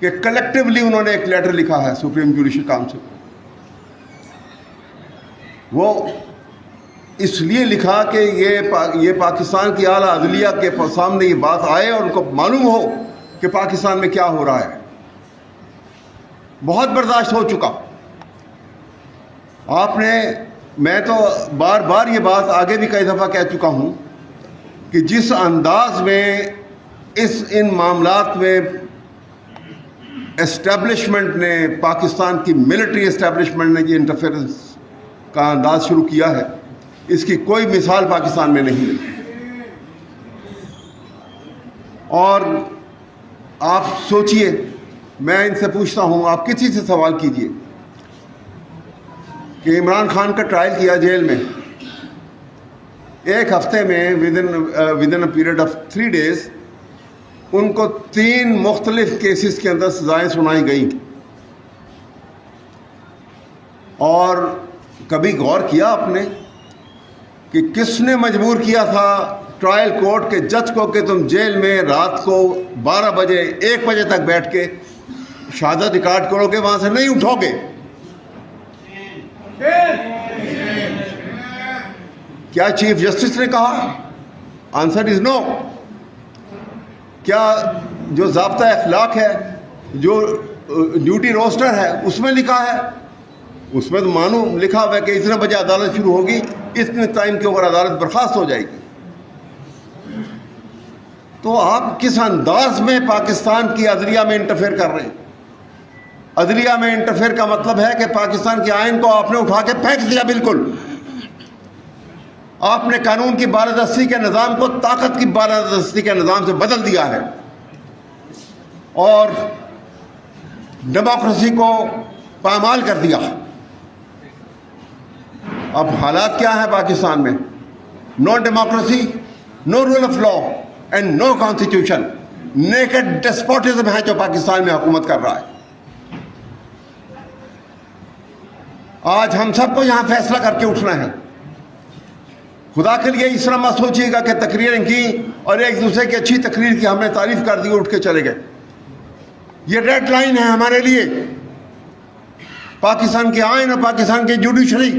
کہ کلیکٹیولی انہوں نے ایک لیٹر لکھا ہے سپریم جوڈیشل کاؤنسل کو. وہ اس لیے لکھا کہ یہ پاکستان کی اعلیٰ عدلیہ کے سامنے یہ بات آئے اور ان کو معلوم ہو کہ پاکستان میں کیا ہو رہا ہے. بہت برداشت ہو چکا. میں تو بار بار یہ بات آگے بھی کئی دفعہ کہہ چکا ہوں کہ جس انداز میں ان معاملات میں اسٹیبلشمنٹ نے، پاکستان کی ملٹری اسٹیبلشمنٹ نے یہ انٹرفیئرنس کا انداز شروع کیا ہے، اس کی کوئی مثال پاکستان میں نہیں ہے. اور آپ سوچئے، میں ان سے پوچھتا ہوں، آپ کسی سے سوال کیجئے کہ عمران خان کا ٹرائل کیا جیل میں، ایک ہفتے میں with in a period of 3 days ان کو 3 مختلف کیسز کے اندر سزائیں سنائی گئیں. اور کبھی غور کیا آپ نے کہ کس نے مجبور کیا تھا ٹرائل کورٹ کے جج کو کہ تم جیل میں رات کو 12 بجے 1 بجے تک بیٹھ کے شہادت ریکارڈ کرو گے، وہاں سے نہیں اٹھو گے؟ کیا چیف جسٹس نے کہا؟ آنسر از نو. کیا جو ضابطہ اخلاق ہے، جو ڈیوٹی روسٹر ہے، اس میں لکھا ہے؟ اس میں تو معلوم لکھا ہوا ہے کہ اتنے بجے عدالت شروع ہوگی، اتنے ٹائم کے اوپر عدالت برخاست ہو جائے گی. تو آپ کس انداز میں پاکستان کی عدلیہ میں انٹرفیئر کر رہے ہیں؟ عدلیہ میں انٹرفیئر کا مطلب ہے کہ پاکستان کے آئین کو آپ نے اٹھا کے پھینک دیا. بالکل آپ نے قانون کی بالادستی کے نظام کو طاقت کی بالادستی کے نظام سے بدل دیا ہے اور ڈیموکریسی کو پامال کر دیا. اب حالات کیا ہیں پاکستان میں؟ No democracy, no rule of law and no constitution. Naked despotism ہے جو پاکستان میں حکومت کر رہا ہے. آج ہم سب کو یہاں فیصلہ کر کے اٹھنا ہے. خدا کے لیے اس طرح مت سوچیے گا کہ تقریریں کی اور ایک دوسرے کی اچھی تقریر کی ہم نے تعریف کر دی اٹھ کے چلے گئے. یہ ریڈ لائن ہے ہمارے لیے. پاکستان کے آئین اور پاکستان کی جوڈیشری،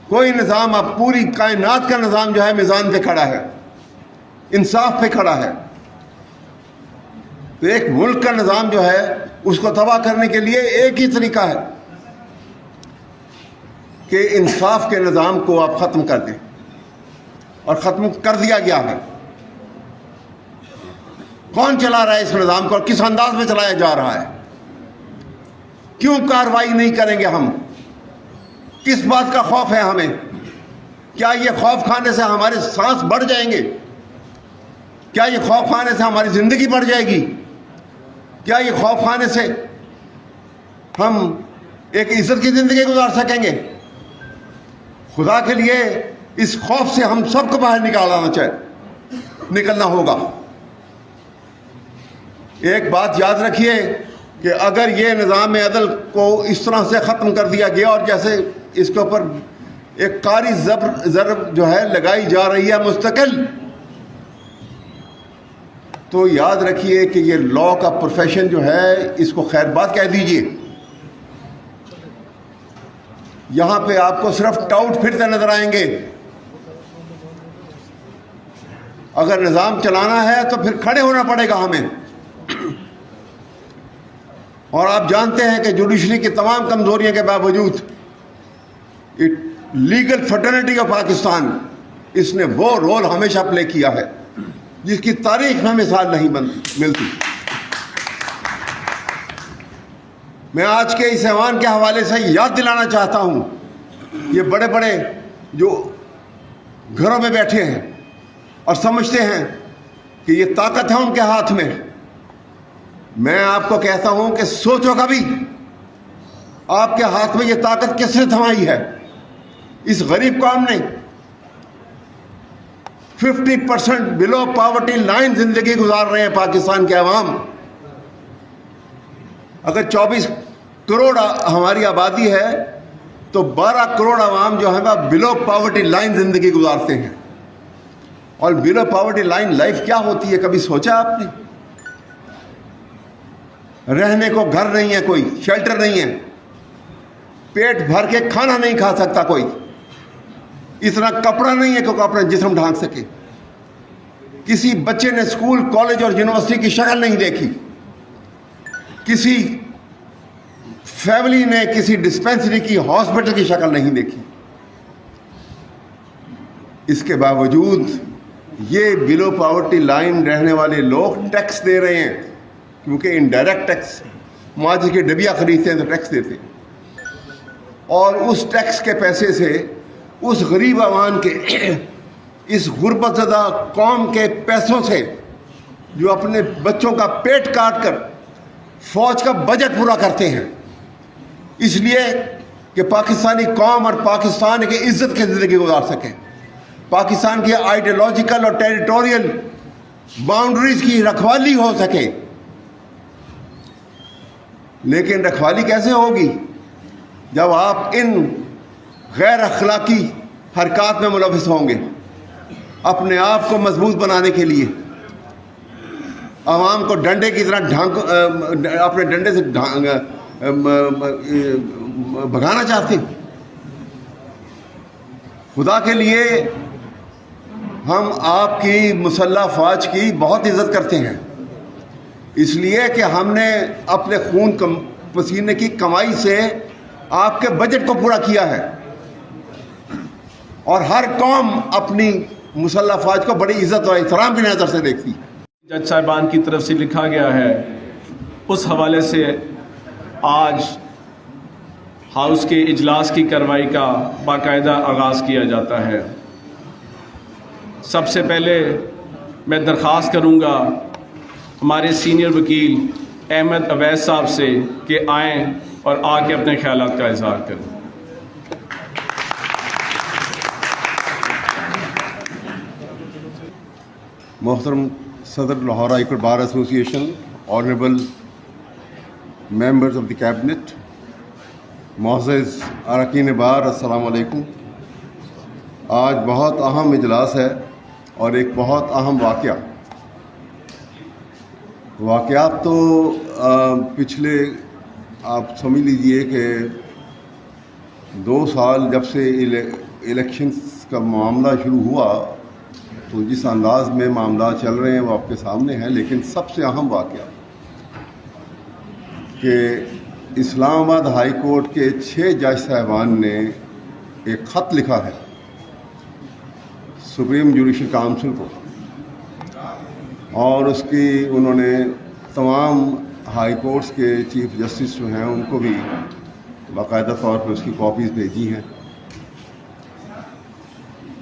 کوئی نظام، اب پوری کائنات کا نظام جو ہے میزان پہ کھڑا ہے، انصاف پہ کھڑا ہے. تو ایک ملک کا نظام جو ہے اس کو تباہ کرنے کے لیے ایک ہی طریقہ ہے کہ انصاف کے نظام کو آپ ختم کر دیں، اور ختم کر دیا گیا ہے. کون چلا رہا ہے اس نظام کو اور کس انداز میں چلایا جا رہا ہے؟ کیوں کارروائی نہیں کریں گے ہم؟ کس بات کا خوف ہے ہمیں؟ کیا یہ خوف کھانے سے ہمارے سانس بڑھ جائیں گے؟ کیا یہ خوف کھانے سے ہماری زندگی بڑھ جائے گی؟ کیا یہ خوف کھانے سے ہم ایک عزت کی زندگی گزار سکیں گے؟ خدا کے لیے اس خوف سے ہم سب کو باہر نکلنا ہوگا. ایک بات یاد رکھیے کہ اگر یہ نظام عدل کو اس طرح سے ختم کر دیا گیا اور جیسے اس کے اوپر ایک کاری ضرب جو ہے لگائی جا رہی ہے مستقل، تو یاد رکھیے کہ یہ لا کا پروفیشن جو ہے اس کو خیر بات کہہ دیجئے. یہاں پہ آپ کو صرف ٹاؤٹ پھرتے نظر آئیں گے. اگر نظام چلانا ہے تو پھر کھڑے ہونا پڑے گا ہمیں. اور آپ جانتے ہیں کہ جوڈیشری کی تمام کمزوریوں کے باوجود لیگل فرٹرنٹی آف پاکستان، اس نے وہ رول ہمیشہ پلے کیا ہے جس کی تاریخ میں مثال نہیں ملتی. میں آج کے اس ایوان کے حوالے سے یاد دلانا چاہتا ہوں، یہ بڑے بڑے جو گھروں میں بیٹھے ہیں اور سمجھتے ہیں کہ یہ طاقت ہے ان کے ہاتھ میں، میں آپ کو کہتا ہوں کہ سوچو کبھی آپ کے ہاتھ میں یہ طاقت کس نے تھمائی ہے؟ اس غریب قوم نے 50% بلو پاورٹی لائن زندگی گزار رہے ہیں پاکستان کے عوام. اگر 24 کروڑ ہماری آبادی ہے تو 12 کروڑ عوام جو ہے وہ بلو پاورٹی لائن زندگی گزارتے ہیں. اور بلو پاورٹی لائن لائف کیا ہوتی ہے کبھی سوچا آپ نے؟ رہنے کو گھر نہیں ہے, کوئی شیلٹر نہیں ہے, پیٹ بھر کے کھانا نہیں کھا سکتا کوئی, اتنا کپڑا نہیں ہے کہ وہ اپنا جسم ڈھانک سکے. کسی بچے نے اسکول, کالج اور یونیورسٹی کی شکل نہیں دیکھی, کسی فیملی نے کسی ڈسپینسری کی, ہاسپٹل کی شکل نہیں دیکھی. اس کے باوجود یہ بلو پاورٹی لائن رہنے والے لوگ ٹیکس دے رہے ہیں, کیونکہ انڈائریکٹ ٹیکس, ماجر کی ڈبیا خریدتے ہیں تو ٹیکس دیتے ہیں, اور اس ٹیکس کے پیسے سے اس غریب عوام کے, اس غربت زدہ قوم کے پیسوں سے جو اپنے بچوں کا پیٹ کاٹ کر فوج کا بجٹ پورا کرتے ہیں, اس لیے کہ پاکستانی قوم اور پاکستان کی عزت کی زندگی گزار سکیں, پاکستان کی آئیڈیالوجیکل اور ٹیریٹوریل باؤنڈریز کی رکھوالی ہو سکے. لیکن رکھوالی کیسے ہوگی جب آپ ان غیر اخلاقی حرکات میں ملوث ہوں گے؟ اپنے آپ کو مضبوط بنانے کے لیے عوام کو ڈنڈے کی طرح اپنے ڈنڈے سے بھگانا چاہتے ہیں. خدا کے لیے ہم آپ کی مسلح افواج کی بہت عزت کرتے ہیں, اس لیے کہ ہم نے اپنے خون پسینے کی کمائی سے آپ کے بجٹ کو پورا کیا ہے, اور ہر قوم اپنی مسلح افواج کو بڑی عزت اور احترام کی نظر سے دیکھتی. جج صاحبان کی طرف سے لکھا گیا ہے, اس حوالے سے آج ہاؤس کے اجلاس کی کارروائی کا باقاعدہ آغاز کیا جاتا ہے. سب سے پہلے میں درخواست کروں گا ہمارے سینئر وکیل احمد اویس صاحب سے کہ آئیں اور آ کے اپنے خیالات کا اظہار کریں. محترم صدر لاہور ہائی کورٹ بار ایسوسی ایشن, honourable members of the cabinet, معزز اراکین بار, السلام علیکم. آج بہت اہم اجلاس ہے اور ایک بہت اہم واقعات تو پچھلے آپ سمجھ لیجئے کہ 2 سال جب سے الیکشنز کا معاملہ شروع ہوا تو جس انداز میں معاملات چل رہے ہیں وہ آپ کے سامنے ہیں. لیکن سب سے اہم واقعہ کہ اسلام آباد ہائی کورٹ کے 6 جج صاحبان نے ایک خط لکھا ہے سپریم جوڈیشل کاؤنسل کو, اور اس کی انہوں نے تمام ہائی کورٹس کے چیف جسٹس جو ہیں ان کو بھی باقاعدہ طور پر اس کی کاپیز بھیجی ہیں.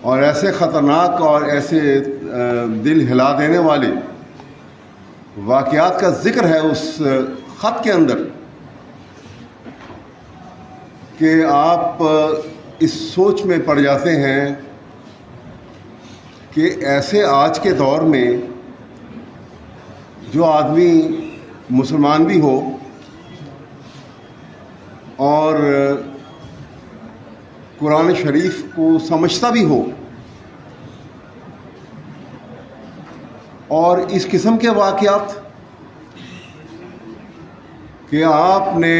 اور ایسے خطرناک اور ایسے دل ہلا دینے والے واقعات کا ذکر ہے اس خط کے اندر کہ آپ اس سوچ میں پڑ جاتے ہیں کہ ایسے آج کے دور میں جو آدمی مسلمان بھی ہو اور قرآن شریف کو سمجھتا بھی ہو اور اس قسم کے واقعات کہ آپ نے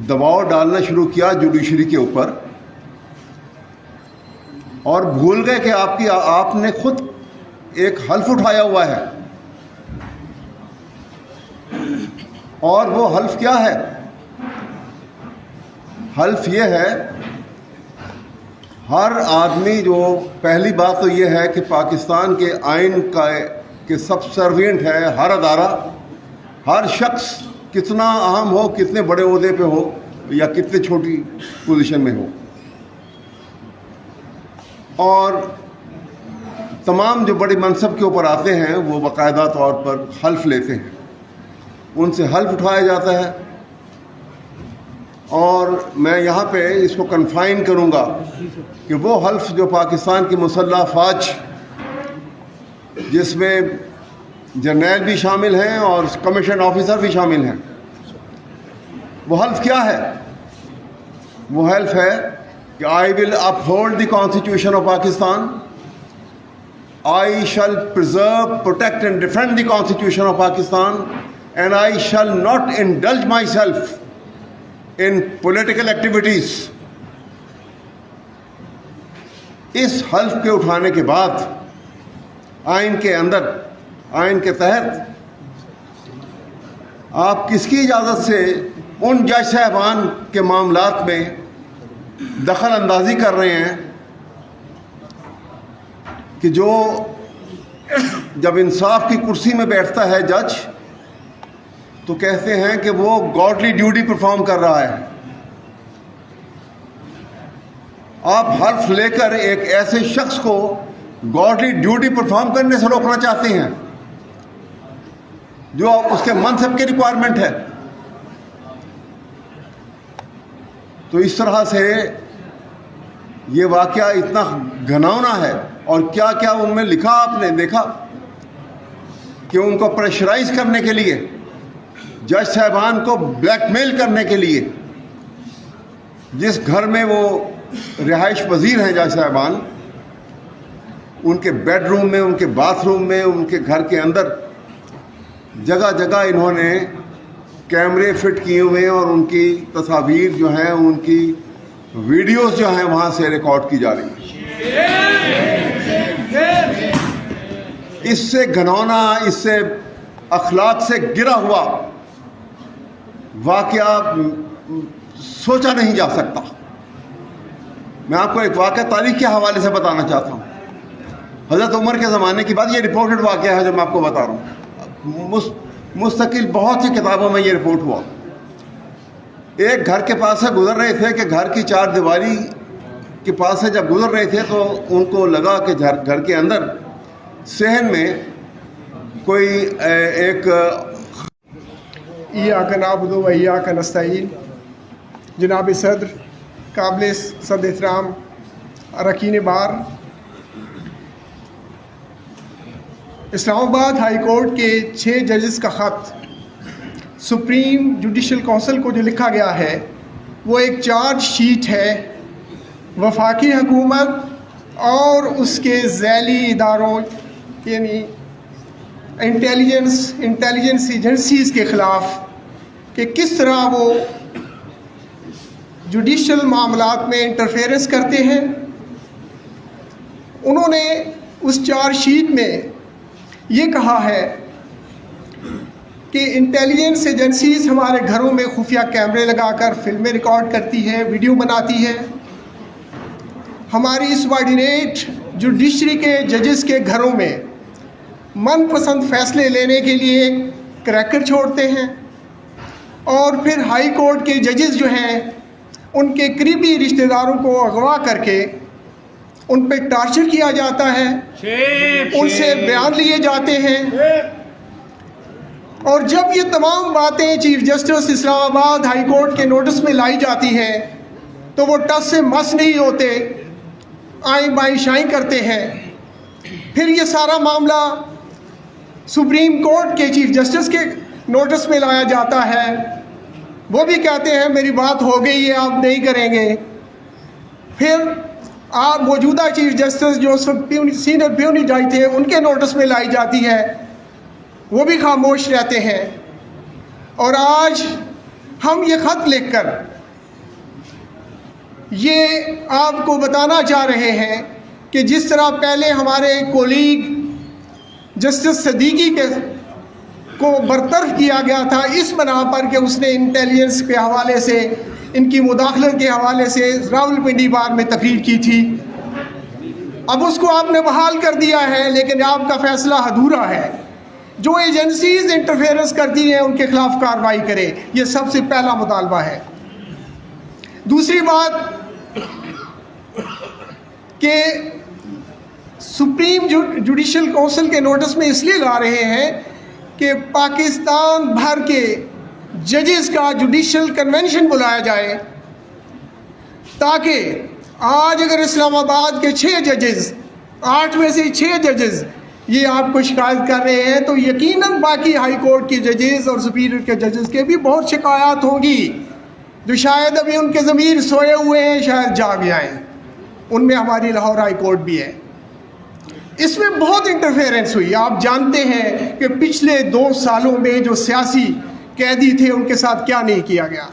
دباؤ ڈالنا شروع کیا جوڈیشری کے اوپر اور بھول گئے کہ آپ نے خود ایک حلف اٹھایا ہوا ہے. اور وہ حلف کیا ہے؟ حلف یہ ہے ہر آدمی جو پہلی بات تو یہ ہے کہ پاکستان کے آئین کا کہ سب سروینٹ ہے ہر ادارہ, ہر شخص کتنا اہم ہو, کتنے بڑے عہدے پہ ہو یا کتنے چھوٹی پوزیشن میں ہو, اور تمام جو بڑے منصب کے اوپر آتے ہیں وہ باقاعدہ طور پر حلف لیتے ہیں, ان سے حلف اٹھایا جاتا ہے. اور میں یہاں پہ اس کو کنفائن کروں گا کہ وہ حلف جو پاکستان کی مسلح افواج جس میں جرنیل بھی شامل ہیں اور کمیشن آفیسر بھی شامل ہیں, وہ حلف کیا ہے؟ وہ حلف ہے کہ I will uphold the constitution of Pakistan, I shall preserve, protect and defend the constitution of Pakistan and I shall not indulge myself in political activities. اس حلف کے اٹھانے کے بعد آئین کے اندر، آئین کے تحت آپ کس کی اجازت سے ان جج صاحبان کے معاملات میں دخل اندازی کر رہے ہیں کہ جو جب انصاف کی کرسی میں بیٹھتا ہے جج تو کہتے ہیں کہ وہ گاڈلی ڈیوٹی پرفارم کر رہا ہے؟ آپ حلف لے کر ایک ایسے شخص کو گاڈلی ڈیوٹی پرفارم کرنے سے روکنا چاہتے ہیں جو اس کے منصب کی ریکوائرمنٹ ہے. تو اس طرح سے یہ واقعہ اتنا گھناؤنا ہے. اور کیا کیا ان میں لکھا آپ نے دیکھا کہ ان کو پریشرائز کرنے کے لیے، جج صاحبان کو بلیک میل کرنے کے لیے، جس گھر میں وہ رہائش پذیر ہیں جج صاحبان، ان کے بیڈ روم میں، ان کے باتھ روم میں، ان کے گھر کے اندر جگہ جگہ انہوں نے کیمرے فٹ کیے ہوئے ہیں اور ان کی تصاویر جو ہیں، ان کی ویڈیوز جو ہیں وہاں سے ریکارڈ کی جا رہی ہیں. اس سے گھناؤنا، اس سے اخلاق سے گرا ہوا واقعہ سوچا نہیں جا سکتا. میں آپ کو ایک واقعہ تاریخ کے حوالے سے بتانا چاہتا ہوں. حضرت عمر کے زمانے کی بات، یہ رپورٹڈ واقعہ ہے جو میں آپ کو بتا رہا ہوں. مستقل بہت سی کتابوں میں یہ رپورٹ ہوا. ایک گھر کے پاس سے گزر رہے تھے کہ گھر کی چار دیواری کے پاس سے جب گزر رہے تھے تو ان کو لگا کہ گھر کے اندر صحن میں کوئی ایک ایاک نعبد و ایاک نستعین. جناب صدر، قابل صد احترام اراکین بار، اسلام آباد ہائی کورٹ کے 6 ججز کا خط سپریم جوڈیشل کونسل کو جو لکھا گیا ہے وہ ایک چارج شیٹ ہے وفاقی حکومت اور اس کے ذیلی اداروں یعنی انٹیلیجنس ایجنسیز کے خلاف کہ کس طرح وہ جوڈیشل معاملات میں انٹرفیئرنس کرتے ہیں. انہوں نے اس چارج شیٹ میں یہ کہا ہے کہ انٹیلیجنس ایجنسیز ہمارے گھروں میں خفیہ کیمرے لگا کر فلمیں ریکارڈ کرتی ہے، ویڈیو بناتی ہے. ہماری سبارڈینیٹ جوڈیشری کے ججز کے گھروں میں من پسند فیصلے لینے کے لیے کریکر چھوڑتے ہیں، اور پھر ہائی کورٹ کے ججز جو ہیں ان کے قریبی رشتہ داروں کو اغوا کر کے ان پہ ٹارچر کیا جاتا ہے، ان سے بیان لیے جاتے ہیں. اور جب یہ تمام باتیں چیف جسٹس اسلام آباد ہائی کورٹ کے نوٹس میں لائی جاتی ہیں تو وہ ٹس سے مس نہیں ہوتے، آئیں بائیں شائیں کرتے ہیں. پھر یہ سارا معاملہ سپریم کورٹ کے چیف جسٹس کے نوٹس میں لایا جاتا ہے. وہ بھی کہتے ہیں میری بات ہو گئی ہے، آپ نہیں کریں گے. پھر آپ موجودہ چیف جسٹس جو سینئر پیونی جج تھے ان کے نوٹس میں لائی جاتی ہے، وہ بھی خاموش رہتے ہیں. اور آج ہم یہ خط لکھ کر یہ آپ کو بتانا چاہ رہے ہیں کہ جس طرح پہلے ہمارے کولیگ جسٹس صدیقی کو برطرف کیا گیا تھا اس بنا پر کہ اس نے انٹیلیجنس کے حوالے سے، ان کی مداخلت کے حوالے سے راولپنڈی بار میں تقریر کی تھی، اب اس کو آپ نے بحال کر دیا ہے، لیکن آپ کا فیصلہ ادھورا ہے. جو ایجنسیز انٹرفیئرنس کرتی ہیں ان کے خلاف کارروائی کرے، یہ سب سے پہلا مطالبہ ہے. دوسری بات کہ سپریم جوڈیشل کونسل کے نوٹس میں اس لیے لا رہے ہیں کہ پاکستان بھر کے ججز کا جوڈیشل کنونشن بلایا جائے، تاکہ آج اگر اسلام آباد کے 6 ججز، 8 میں سے 6 ججز یہ آپ کو شکایت کر رہے ہیں تو یقیناً باقی ہائی کورٹ کے ججز اور سپیریئر کے ججز کے بھی بہت شکایات ہوں گی جو شاید ابھی ان کے ضمیر سوئے ہوئے ہیں، شاید جاگ جائیں. ان میں ہماری لاہور ہائی کورٹ بھی ہے. اس میں بہت انٹرفیئرنس ہوئی. آپ جانتے ہیں کہ پچھلے 2 سالوں میں جو سیاسی قیدی تھے ان کے ساتھ کیا نہیں کیا گیا.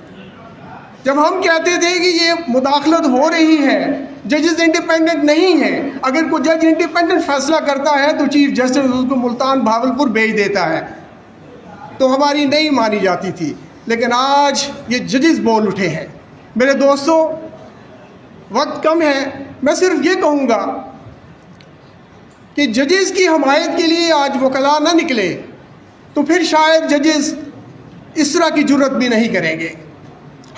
جب ہم کہتے تھے کہ یہ مداخلت ہو رہی ہے، ججز انڈیپینڈنٹ نہیں ہیں، اگر کوئی جج انڈیپینڈنٹ فیصلہ کرتا ہے تو چیف جسٹس اس کو ملتان بھاولپور بھیج دیتا ہے، تو ہماری نہیں مانی جاتی تھی. لیکن آج یہ ججز بول اٹھے ہیں. میرے دوستوں، وقت کم ہے، میں صرف یہ کہوں گا کہ ججز کی حمایت کے لیے آج وکلاء نہ نکلے تو پھر شاید ججز اس طرح کی جرت بھی نہیں کریں گے.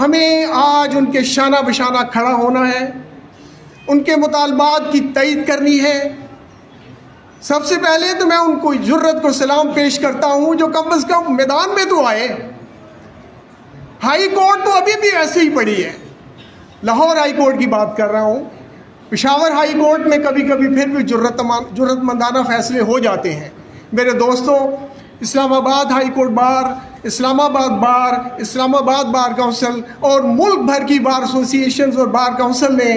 ہمیں آج ان کے شانہ بشانہ کھڑا ہونا ہے، ان کے مطالبات کی تائید کرنی ہے. سب سے پہلے تو میں ان کو جرت کو سلام پیش کرتا ہوں جو کم از کم میدان میں تو آئے. ہائی کورٹ تو ابھی بھی ایسے ہی پڑی ہے. لاہور ہائی کورٹ کی بات کر رہا ہوں. پشاور ہائی کورٹ میں کبھی کبھی پھر بھی جرت مندانہ فیصلے ہو جاتے ہیں. میرے دوستوں، اسلام آباد ہائی کورٹ بار، اسلام آباد بار، اسلام آباد بار کونسل اور ملک بھر کی بار ایسوسیشنز اور بار کونسل نے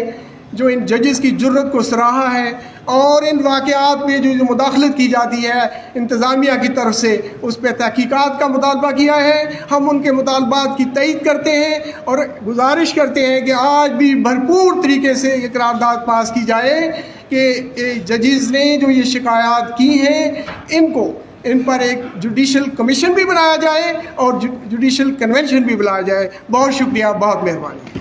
جو ان ججز کی جرت کو سراہا ہے اور ان واقعات میں جو مداخلت کی جاتی ہے انتظامیہ کی طرف سے، اس پہ تحقیقات کا مطالبہ کیا ہے. ہم ان کے مطالبات کی تائید کرتے ہیں اور گزارش کرتے ہیں کہ آج بھی بھرپور طریقے سے یہ قرارداد پاس کی جائے کہ ججز نے جو یہ شکایات کی ہیں ان پر ایک جوڈیشل کمیشن بھی بنایا جائے اور جوڈیشل کنونشن بھی بلایا جائے. بہت شکریہ، بہت مہربانی.